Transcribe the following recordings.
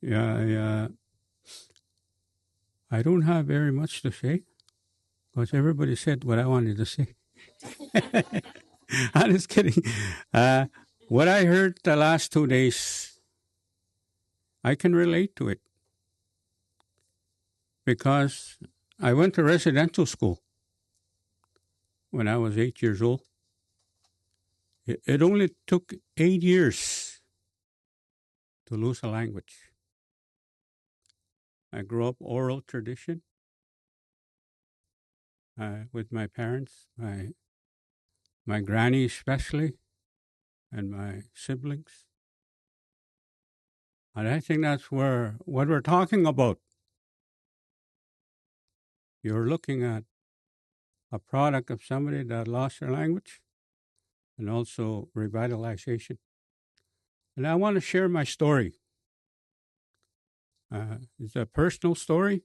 Yeah, I don't have very much to say because everybody said what I wanted to say. I'm just kidding. Uh, what I heard the last 2 days, I can relate to it because I went to residential school when I was 8 years old. It only took 8 years to lose a language. I grew up oral tradition with my parents, my granny especially, and my siblings. And I think that's where what we're talking about. You're looking at a product of somebody that lost their language and also revitalization. And I want to share my story. It's a personal story,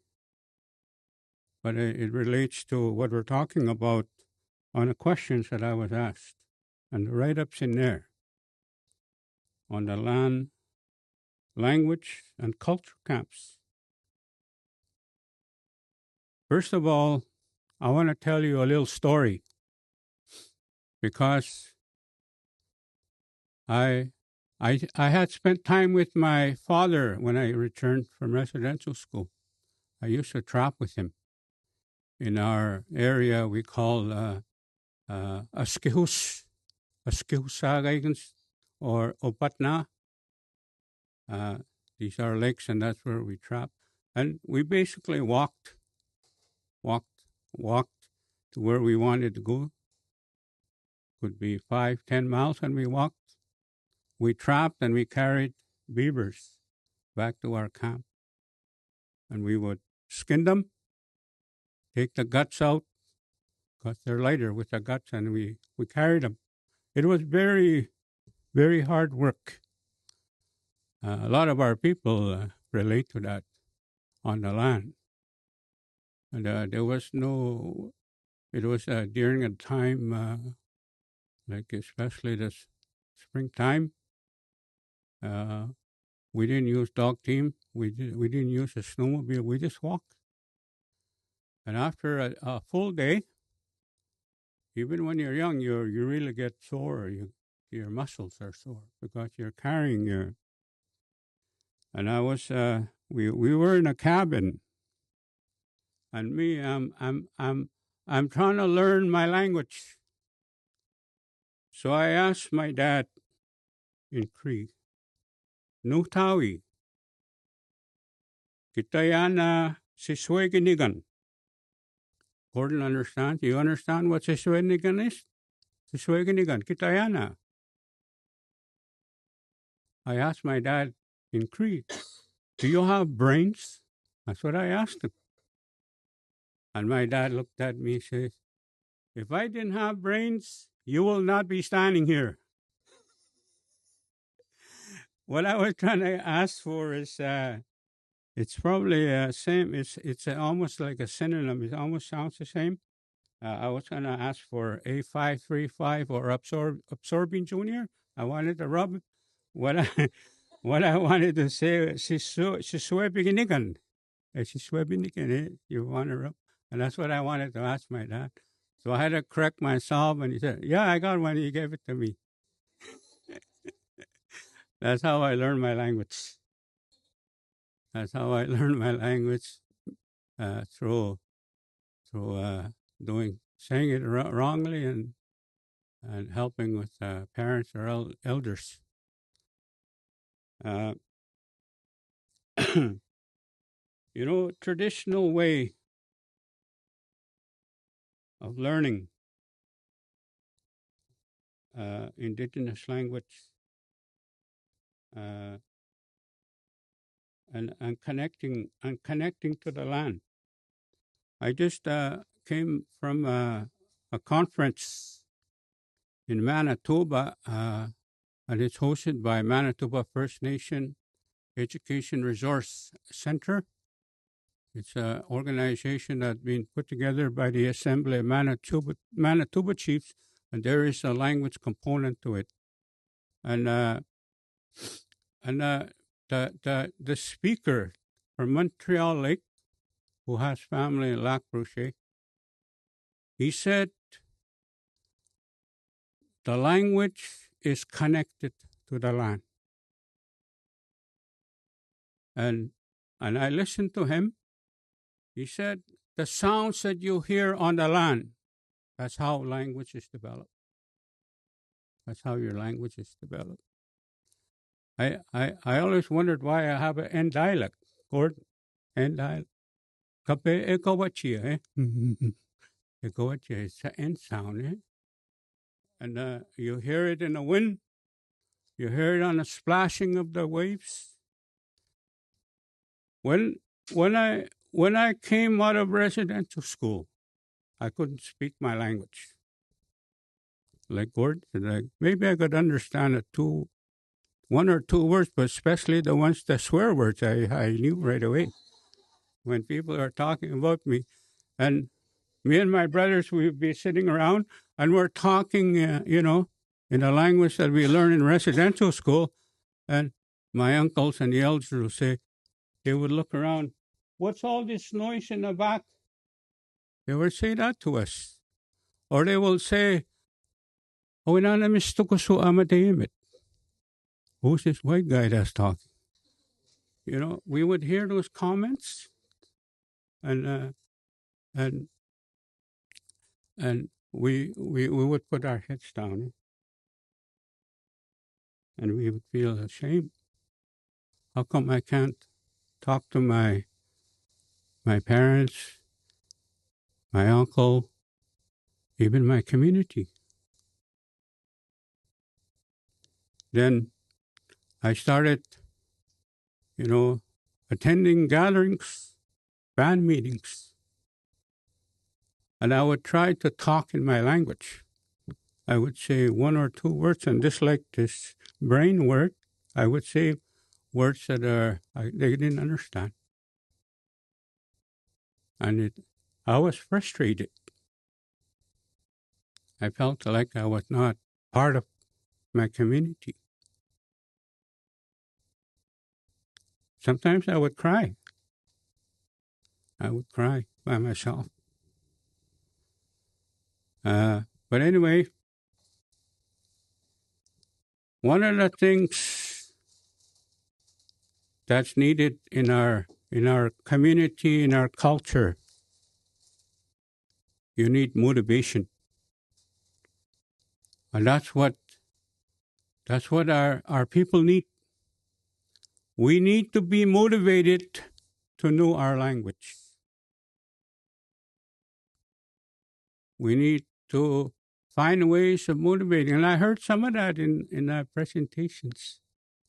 but it relates to what we're talking about on the questions that I was asked and the write ups in there on the land, language, and culture camps. First of all, I want to tell you a little story because I had spent time with my father when I returned from residential school. I used to trap with him in our area. We call Askihus, Askihusagaigens, or Opatna. These are lakes, and that's where we trap. And we basically walked to where we wanted to go. Could be 5-10 miles, and we walked. We trapped and we carried beavers back to our camp, and we would skin them, take the guts out because they're lighter with the guts, and we carried them. It was very, very hard work. A lot of our people relate to that on the land. And there was no, it was during a time, like especially this springtime, we didn't use dog team. We didn't use a snowmobile. We just walked. And after a full day, even when you're young, you really get sore. Your muscles are sore because you're carrying your. And I was we were in a cabin, and me I'm trying to learn my language. So I asked my dad in Cree, Nutawi, Kitayana Sisweginigan. Gordon understands. You understand what Sisweginigan is? Sisweginigan, Kitayana. I asked my dad in Cree, do you have brains? That's what I asked him. And my dad looked at me and says, if I didn't have brains, you will not be standing here. What I was trying to ask for is, it's probably same. It's almost like a synonym. It almost sounds the same. I was going to ask for A535 or absorbing junior. I wanted to rub what I what I wanted to say. Siswebinigan. Siswebinigan. You want to rub, and that's what I wanted to ask my dad. So I had to correct myself, and he said, "Yeah, I got one. He gave it to me." That's how I learned my language. That's how I learned my language through saying it wrongly and helping with parents or elders. Traditional way of learning indigenous language and connecting to the land. I just came from a conference in Manitoba, and it's hosted by Manitoba First Nation Education Resource Center. It's an organization that's been put together by the Assembly of Manitoba Chiefs, and there is a language component to it. And the speaker from Montreal Lake, who has family in Lac Brochet, he said the language is connected to the land. And I listened to him. He said the sounds that you hear on the land, that's how language is developed. That's how your language is developed. I always wondered why I have an N dialect. Gordon, N dialect. Kape ekawachia, eh? Ekawachia, it's an N sound, eh? And you hear it in the wind. You hear it on the splashing of the waves. When I came out of residential school, I couldn't speak my language. Like Gordon, like maybe I could understand one or two words, but especially the swear words, I knew right away. When people are talking about me, and me and my brothers, we'd be sitting around and we're talking, in a language that we learn in residential school. And my uncles and the elders would say, they would look around, what's all this noise in the back? They would say that to us. Or they will say, oh, who's this white guy that's talking? We would hear those comments, and and and we would put our heads down, and we would feel ashamed. How come I can't talk to my parents, my uncle, even my community? Then I started, attending gatherings, band meetings, and I would try to talk in my language. I would say one or two words, and just like this brain word, I would say words that they didn't understand. And I was frustrated. I felt like I was not part of my community. Sometimes I would cry. I would cry by myself. But anyway, one of the things that's needed in our community, in our culture, you need motivation. And that's what our people need. We need to be motivated to know our language. We need to find ways of motivating. And I heard some of that in our presentations,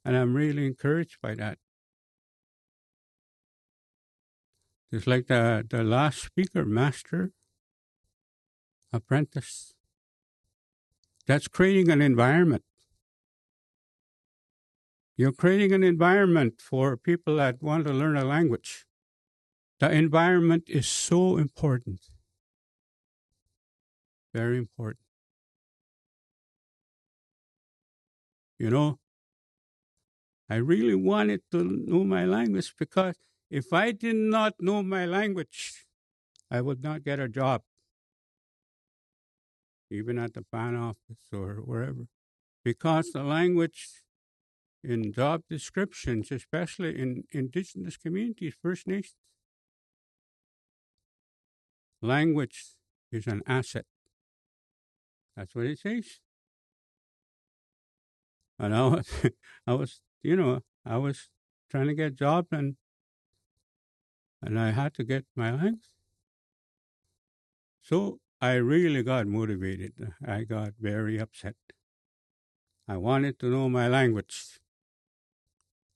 and I'm really encouraged by that. Just like the last speaker, master, apprentice. That's creating an environment. You're creating an environment for people that want to learn a language. The environment is so important. Very important. I really wanted to know my language because if I did not know my language, I would not get a job, even at the plan office or wherever. Because the language in job descriptions, especially in indigenous communities, First Nations, language is an asset. That's what it says. And I was trying to get a job and I had to get my language. So I really got motivated. I got very upset. I wanted to know my language.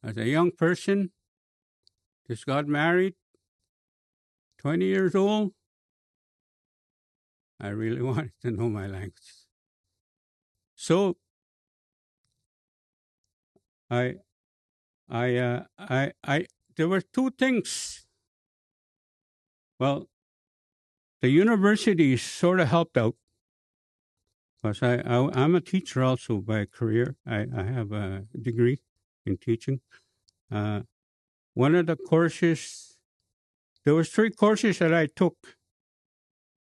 As a young person, just got married, 20 years old, I really wanted to know my language. So there were two things. Well, the universities sort of helped out. Because I'm a teacher also by career. I have a degree in teaching. Uh, one of the courses, there was 3 courses that I took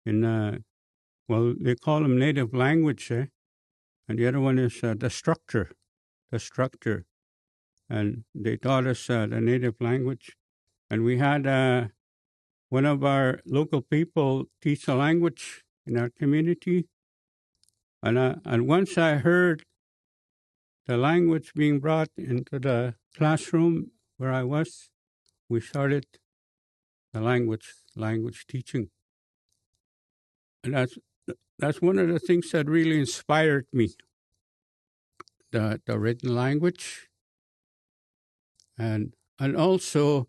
in, well, they call them native language, and the other one is the structure. And they taught us the native language. And we had one of our local people teach the language in our community. And once I heard the language being brought into the classroom where I was, we started the language teaching. And that's one of the things that really inspired me, the written language. And also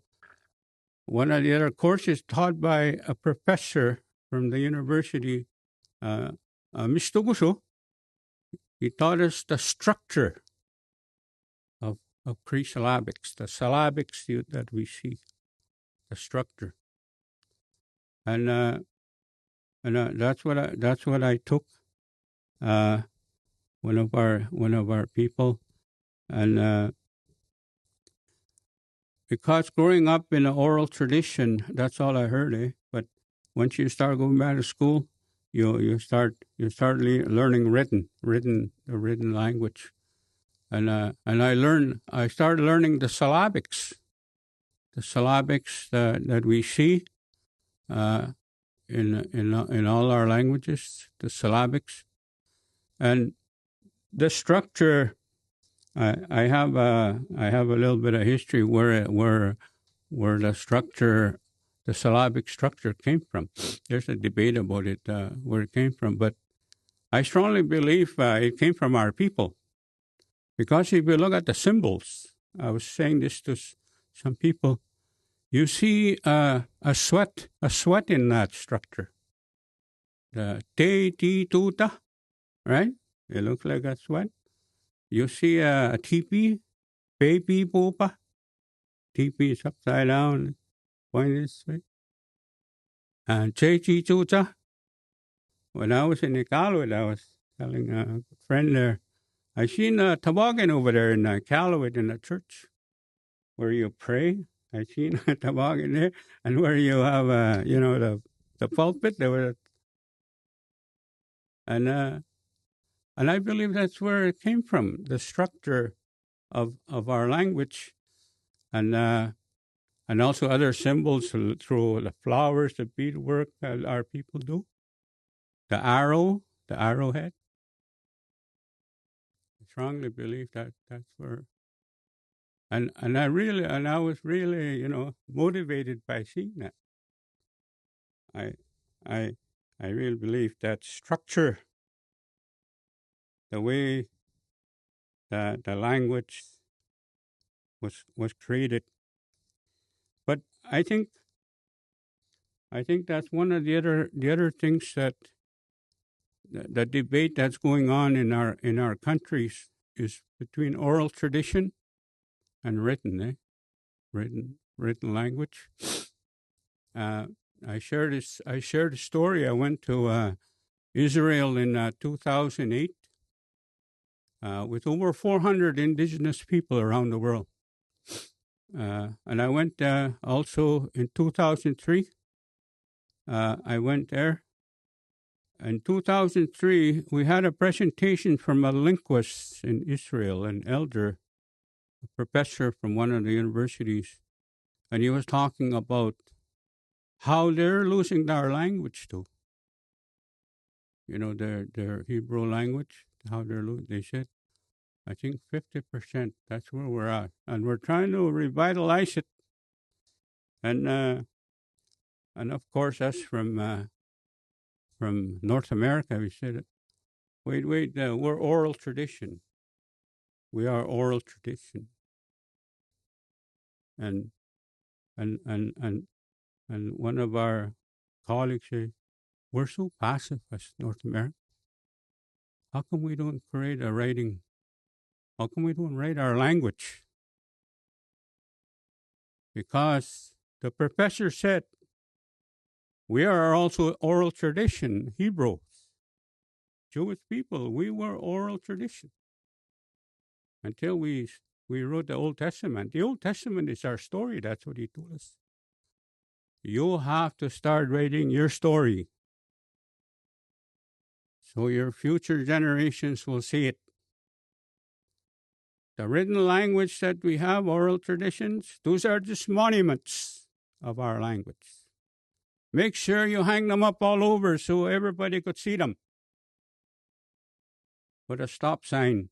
one of the other courses taught by a professor from the university, Mr. Guso. He taught us the structure of, of pre-syllabics, the syllabics that we see, the structure. And that's what I took. One of our people, and because growing up in an oral tradition, that's all I heard. But once you start going back to school, you start learning the written language, and I started learning the syllabics, that we see in all our languages, the syllabics, and the structure. I have a little bit of history where the syllabic structure came from. There's a debate about it, where it came from, but I strongly believe it came from our people, because if you look at the symbols, I was saying this to some people, you see a sweat in that structure. The te, ti, tu, ta, right? It looks like a sweat. You see a teepee, baby, poopa. Teepee is upside down, pointed this way. And che, chi, chu, cha. When I was in Iqaluit, I was telling a friend there, I seen a toboggan over there in Iqaluit in the church where you pray. I seen a toboggan there, and where you have, the pulpit. There was, and I believe that's where it came from, the structure of our language, and also other symbols through the flowers, the beadwork that our people do, the arrowhead. I strongly believe that that's where, and I was really motivated by seeing that. I I I really believe that structure, the way that the language was created. But I think that's one of the other things that the debate that's going on in our countries is between oral tradition and written language. Uh, I shared a story. I went to Israel in 2008 with over 400 indigenous people around the world. And I went also in 2003. I went there. In 2003, we had a presentation from a linguist in Israel, an elder, a professor from one of the universities, and he was talking about how they're losing their language too. Their Hebrew language, how they're losing. They said, I think 50%. That's where we're at, and we're trying to revitalize it. And of course, us from North America, we said, wait, we're oral tradition. We are oral tradition, and and and and and one of our colleagues said, we're so passive as North America. How come we don't create a writing? How come we don't write our language? Because the professor said, we are also oral tradition, Hebrews. Jewish people, we were oral tradition until we wrote the Old Testament. The Old Testament is our story. That's what he told us. You have to start writing your story so your future generations will see it. The written language that we have, oral traditions, those are just monuments of our language. Make sure you hang them up all over so everybody could see them. Put a stop sign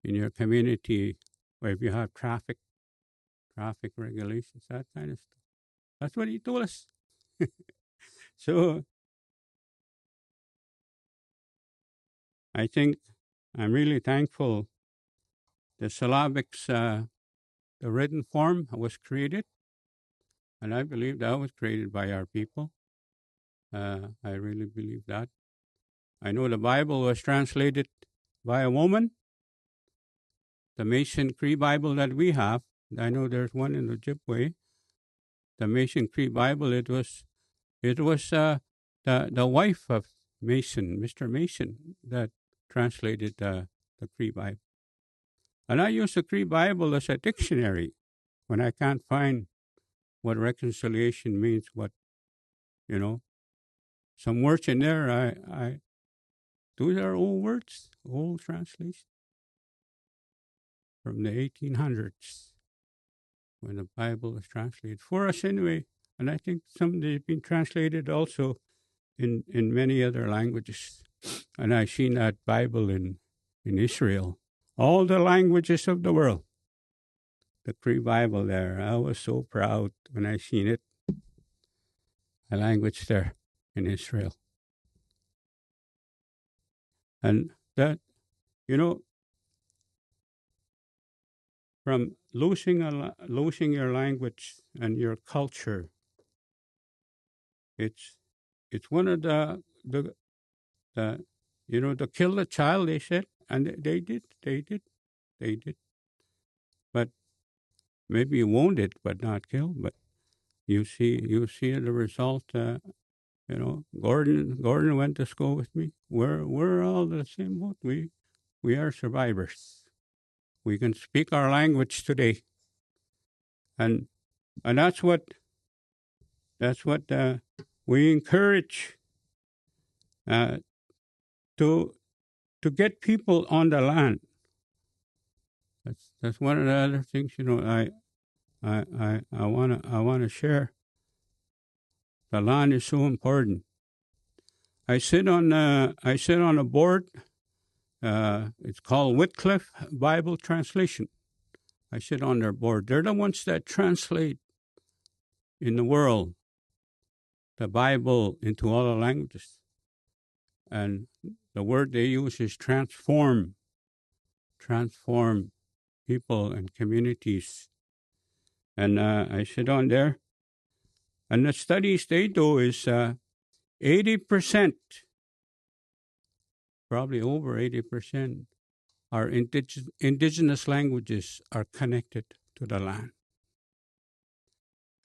in your community, or if you have traffic regulations, that kind of stuff. That's what he told us. So I think I'm really thankful the syllabics, the written form was created, and I believe that was created by our people. I really believe that. I know the Bible was translated by a woman. The Mason Cree Bible that we have, I know there's one in Ojibwe. The Mason Cree Bible, it was the wife of Mason, Mr. Mason, that translated the Cree Bible. And I use the Cree Bible as a dictionary when I can't find what reconciliation means, some words in there, those are old words, old translation from the 1800s when the Bible was translated for us anyway. And I think some they've been translated also in many other languages. And I've seen that Bible in Israel, all the languages of the world. The Cree Bible there, I was so proud when I seen it. A language there in Israel. And that, from losing your language and your culture, it's one of the to kill the child, they said, and they did. But maybe wounded, but not killed. But you see the result. Gordon went to school with me. We're all the same boat. We are survivors. We can speak our language today, and that's what we encourage to get people on the land. That's one of the other things. I wanna share. The land is so important. I sit on a board. It's called Wycliffe Bible Translation. I sit on their board. They're the ones that translate in the world the Bible into all the languages. And the word they use is transform people and communities. And I sit on there. And the studies they do is 80%, probably over 80%, our indigenous languages are connected to the land.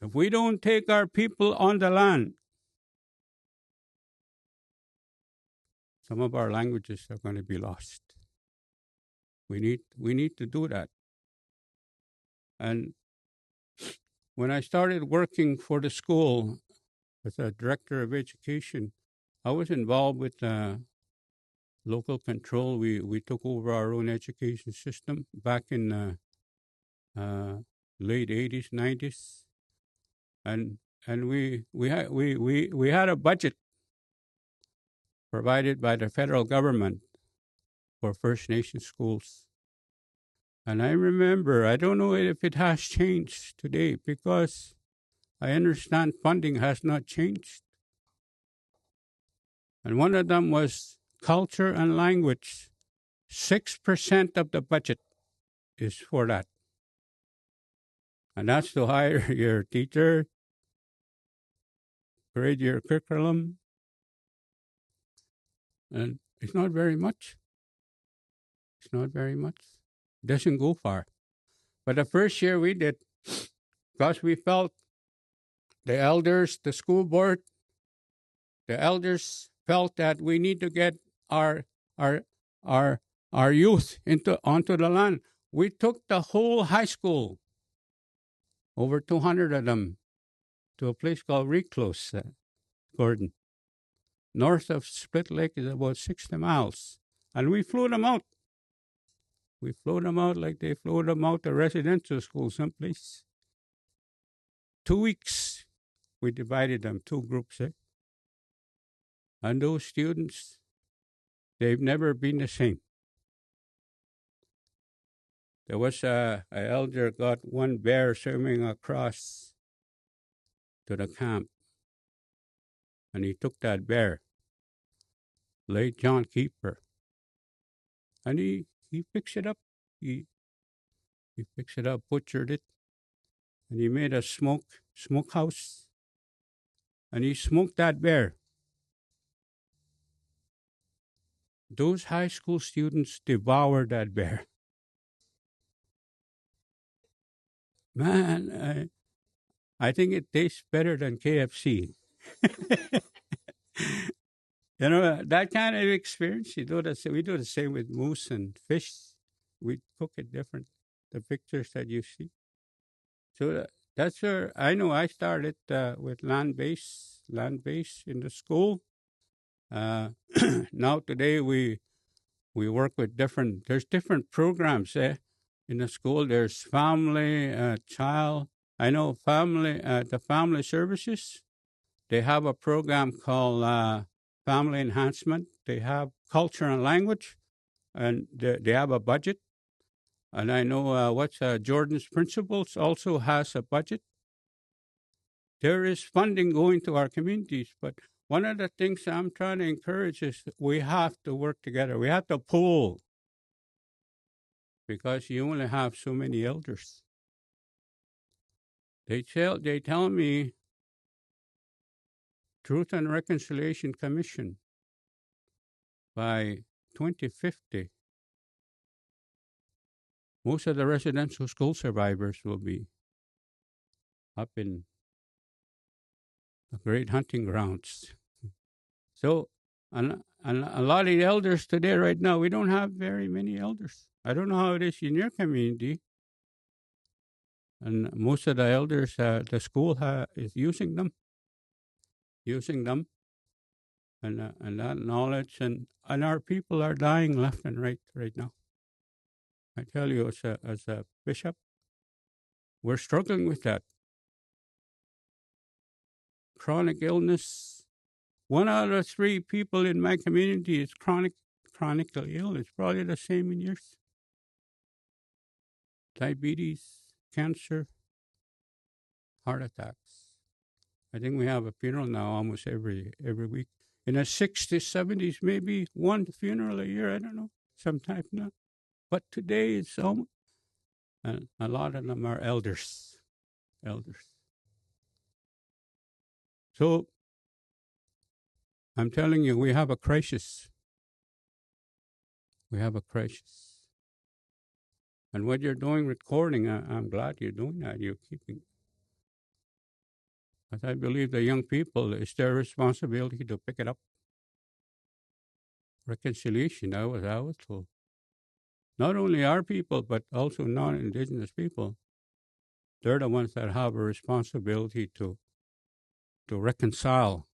If we don't take our people on the land, some of our languages are going to be lost. We need to do that. And when I started working for the school as a director of education, I was involved with local control. We took over our own education system back in late 80s, 90s, and we had a budget provided by the federal government for First Nation schools. And I remember, I don't know if it has changed today, because I understand funding has not changed. And one of them was culture and language. 6% of the budget is for that. And that's to hire your teacher, grade your curriculum. And it's not very much. It doesn't go far. But the first year we did, because we felt the elders, the school board, the elders felt that we need to get our our our our youth into onto the land. We took the whole high school, over 200 of them, to a place called Recluse, Gordon. North of Split Lake is about 60 miles. And we flew them out. We flew them out like they flew them out to residential school someplace. 2 weeks, we divided them, two groups. And those students, they've never been the same. There was a elder got one bear swimming across to the camp, and he took that bear, late John Keeper, and he fixed it up. He fixed it up, butchered it, and he made a smokehouse, and he smoked that bear. Those high school students devoured that bear. Man, I think it tastes better than KFC. You know, that kind of experience, we do the same with moose and fish. We cook it different. The pictures that you see. So that's where I know I started with land-based in the school. Now today we work with there's different programs in the school. There's family, child. I know the family services. They have a program called Family Enhancement. They have culture and language, and they have a budget. And I know what's Jordan's Principles also has a budget. There is funding going to our communities, but one of the things I'm trying to encourage is we have to work together. We have to pool because you only have so many elders. They tell me Truth and Reconciliation Commission by 2050, most of the residential school survivors will be up in the great hunting grounds. So, and a lot of the elders today, right now, we don't have very many elders. I don't know how it is in your community. And most of the elders, the school is using them, and that knowledge, and our people are dying left and right now. I tell you, as a bishop, we're struggling with that. Chronic illness. 1 out of 3 people in my community is chronically ill. It's probably the same in yours. Diabetes, cancer, heart attacks. I think we have a funeral now almost every week. In the 60s, 70s, maybe one funeral a year. I don't know. Sometimes not. But today it's almost, and a lot of them are elders. So I'm telling you, we have a crisis. We have a crisis. And what you're doing, recording, I'm glad you're doing that. You're keeping. But I believe the young people, it's their responsibility to pick it up. Reconciliation, I was told. Not only our people, but also non-Indigenous people. They're the ones that have a responsibility to reconcile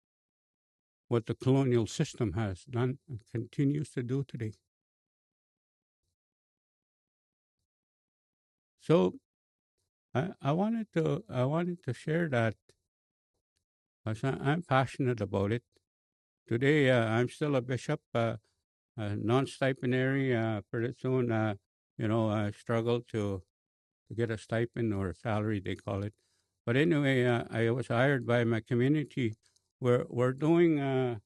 what the colonial system has done and continues to do today. So I wanted to share that because I'm passionate about it. Today I'm still a bishop, non-stipendary. Pretty soon, I struggle to get a stipend or a salary, they call it. But anyway, I was hired by my community. We're doing.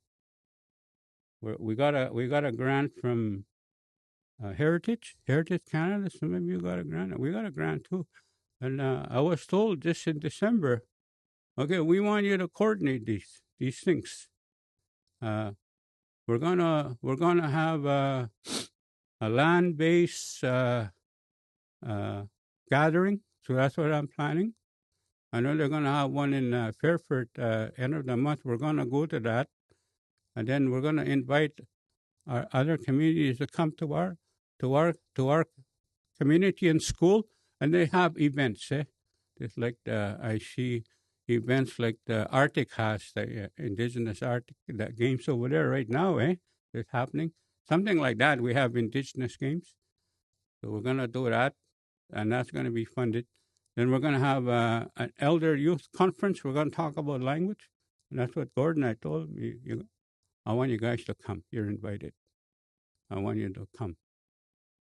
We got a grant from Heritage Canada. Some of you got a grant. We got a grant too. And I was told just in December, okay, we want you to coordinate these things. We're gonna have a land-based gathering. So that's what I'm planning. I know they're gonna have one in Fairford end of the month. We're gonna go to that, and then we're going to invite our other communities to come to our community and school, and they have events. It's like I see events like the Arctic has the indigenous Arctic that games over there right now. It's happening something like that. We have indigenous games, so we're gonna do that, and that's gonna be funded. Then we're gonna have an elder youth conference. We're gonna talk about language, and that's what Gordon I told him. I want you guys to come. You're invited. I want you to come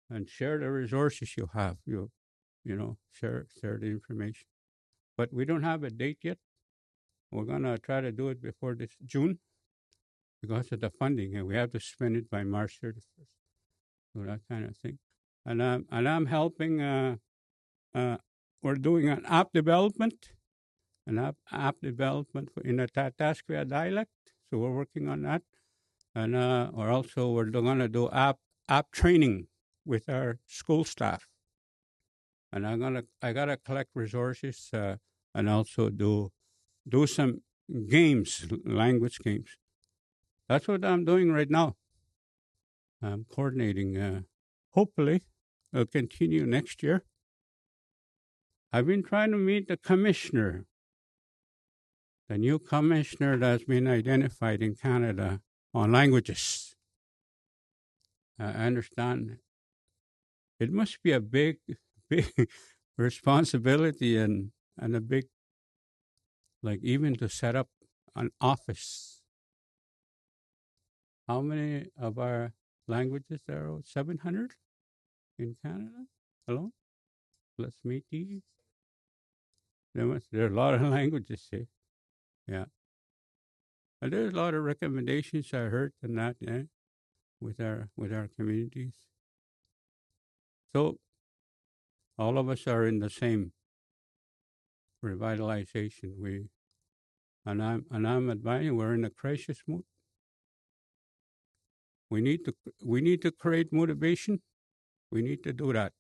and share the resources you have. Share the information. But we don't have a date yet. We're gonna try to do it before this June because of the funding, and we have to spend it by March 31st. So that kind of thing. And I'm helping. We're doing an app development in the Tatasquia dialect. So we're working on that, and we're gonna do app training with our school staff. And I gotta collect resources and also do some games, language games. That's what I'm doing right now. I'm coordinating. Hopefully, it'll continue next year. I've been trying to meet the commissioner, the new commissioner that's been identified in Canada on languages. I understand it must be a big, big responsibility and a big, like even to set up an office. How many of our languages there are? 700 in Canada alone? Plus Métis. There are a lot of languages here. Yeah. And there's a lot of recommendations I heard and that, with our communities. So all of us are in the same revitalization. I'm advising we're in a crisis mood. We need to create motivation. We need to do that.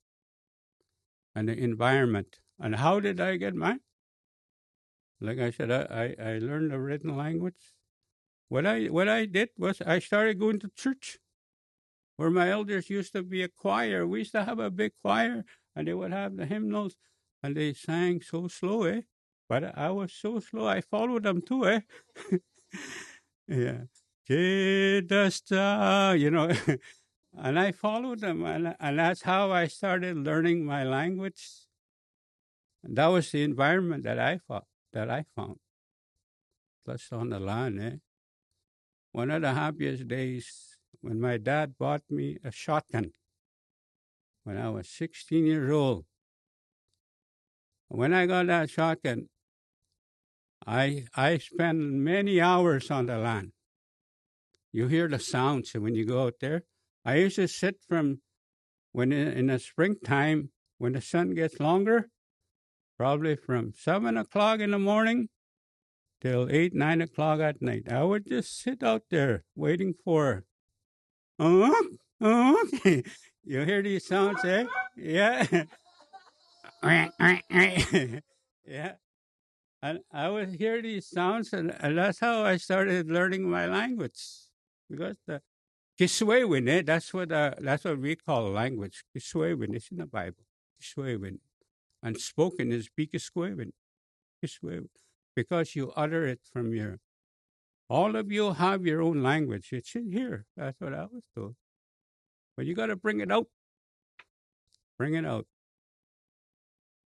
And the environment. And how did I get mine? Like I said, I learned the written language. What I did was I started going to church where my elders used to be a choir. We used to have a big choir, and they would have the hymnals, and they sang so slow, But I was so slow, I followed them too, Yeah. And I followed them, and that's how I started learning my language. And that was the environment that I found. Plus on the land, One of the happiest days when my dad bought me a shotgun when I was 16 years old. When I got that shotgun, I spent many hours on the land. You hear the sounds when you go out there. I used to sit from when in the springtime when the sun gets longer, probably from 7 o'clock in the morning till 8, 9 o'clock at night. I would just sit out there waiting for. Oh, you hear these sounds, Yeah. Yeah. And I would hear these sounds, and that's how I started learning my language. Because the Kiswahili, that's what we call language. Kiswahili, it's in the Bible. Kiswahili. And spoken is Bikiswahili. Kiswahili. Because you utter it from all of you have your own language. It's in here. That's what I was told. But you got to bring it out. Bring it out.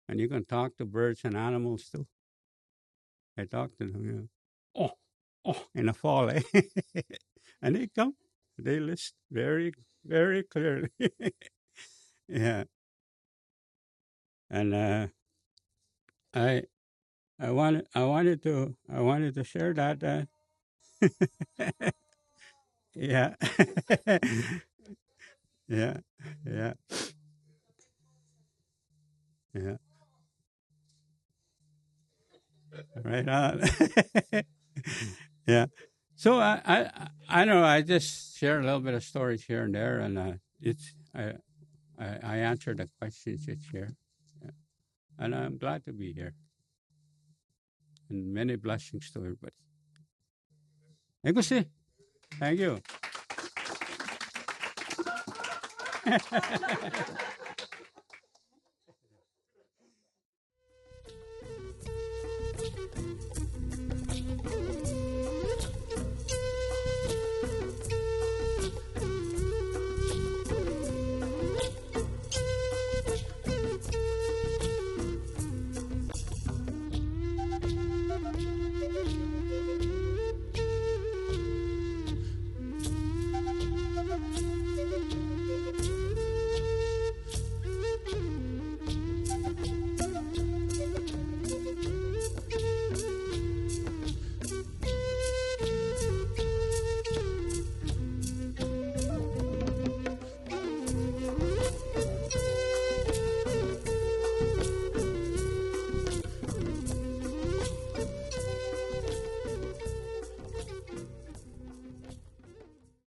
And you can talk to birds and animals too. I talk to them, in the fall, and they come. They listen very, very clearly. Yeah. And I I wanted to share that. Yeah. Yeah. Yeah. Yeah. Right on. Yeah. So I don't know. I just share a little bit of stories here and there, and it's I answer the questions it's here, yeah. And I'm glad to be here. And many blessings to everybody. Eko si. Thank you.